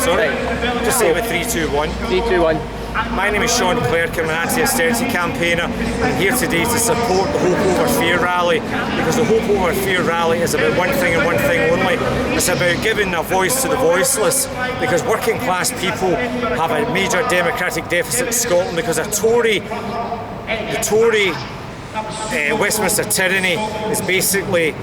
Sorry? Just say it with 3, 2, 1. 3, 2, 1. My name is Sean Clerkin, I'm an anti-austerity campaigner. I'm here today to support the Hope Over Fear rally, because the Hope Over Fear rally is about one thing and one thing only. It's about giving a voice to the voiceless, because working class people have a major democratic deficit in Scotland because the Tory Westminster tyranny has basically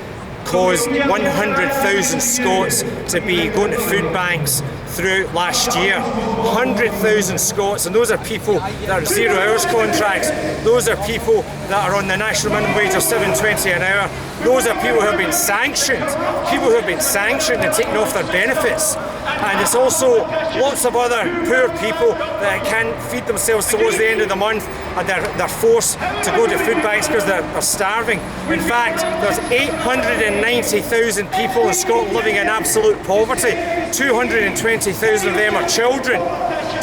caused 100,000 Scots to be going to food banks throughout last year. 100,000 Scots, and those are people that are 0 hours contracts. Those are people that are on the national minimum wage of $7.20 an hour. Those are people who have been sanctioned. People who have been sanctioned and taken off their benefits. And it's also lots of other poor people that can't feed themselves towards the end of the month, and they're forced to go to food banks because they're starving. In fact, there's 890,000 people in Scotland living in absolute poverty. 220,000 of them are children.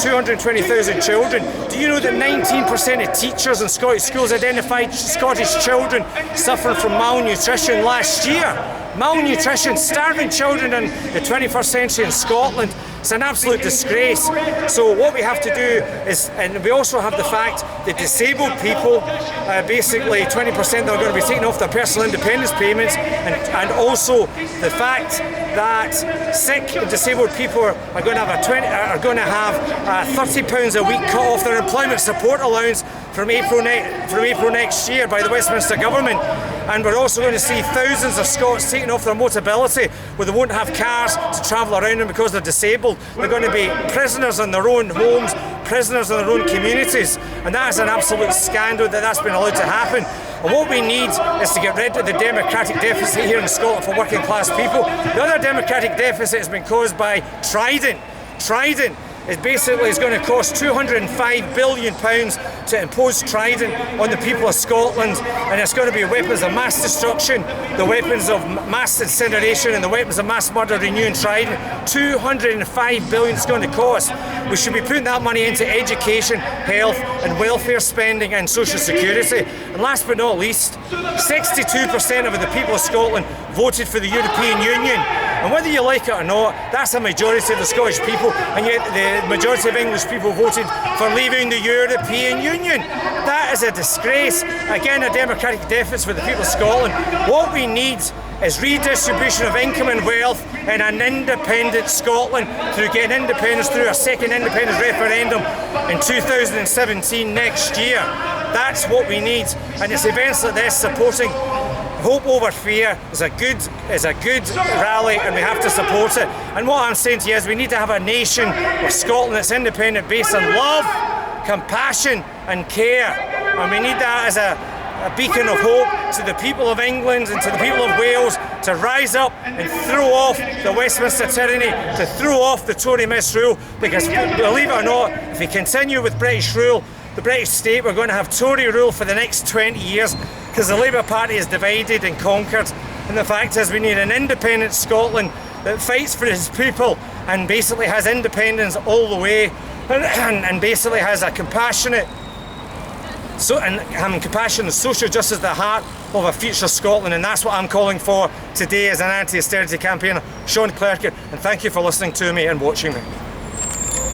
220,000 children. Do you know that 19% of teachers in Scottish schools identified Scottish children suffering from malnutrition last year? Malnutrition, starving children in the 21st century in Scotland. It's an absolute disgrace. So what we have to do is, and we also have the fact that disabled people, basically 20% are going to be taken off their personal independence payments, and also the fact that sick and disabled people are going to have £30 a week cut off their employment support allowance from April next year by the Westminster government. And we're also going to see thousands of Scots taking off their mobility, where they won't have cars to travel around in because they're disabled. They're going to be prisoners in their own homes, prisoners in their own communities, and that is an absolute scandal that that's been allowed to happen. And what we need is to get rid of the democratic deficit here in Scotland for working class people. The other democratic deficit has been caused by Trident. Trident is going to cost £205 billion to impose Trident on the people of Scotland, and it's going to be weapons of mass destruction, the weapons of mass incineration, and the weapons of mass murder renewing Trident. £205 billion it's going to cost. We should be putting that money into education, health and welfare spending and social security. And last but not least, 62% of the people of Scotland voted for the European Union. And whether you like it or not, that's a majority of the Scottish people, and yet the majority of English people voted for leaving the European Union. That is a disgrace. Again, a democratic deficit for the people of Scotland. What we need is redistribution of income and wealth in an independent Scotland through getting independence through a second independence referendum in 2017 next year. That's what we need, and it's events like this supporting Hope Over Fear is a good rally, and we have to support it. And what I'm saying to you is we need to have a nation of Scotland that's independent, based on love, compassion and care. And we need that as a beacon of hope to the people of England and to the people of Wales to rise up and throw off the Westminster tyranny, to throw off the Tory misrule, because believe it or not, if we continue with British rule, the British state, we're going to have Tory rule for the next 20 years, because the Labour Party is divided and conquered. And the fact is, we need an independent Scotland that fights for its people and basically has independence all the way, and basically has a compassionate, having compassion and social justice at the heart of a future Scotland. And that's what I'm calling for today as an anti-austerity campaigner, Sean Clerkin, and thank you for listening to me and watching me.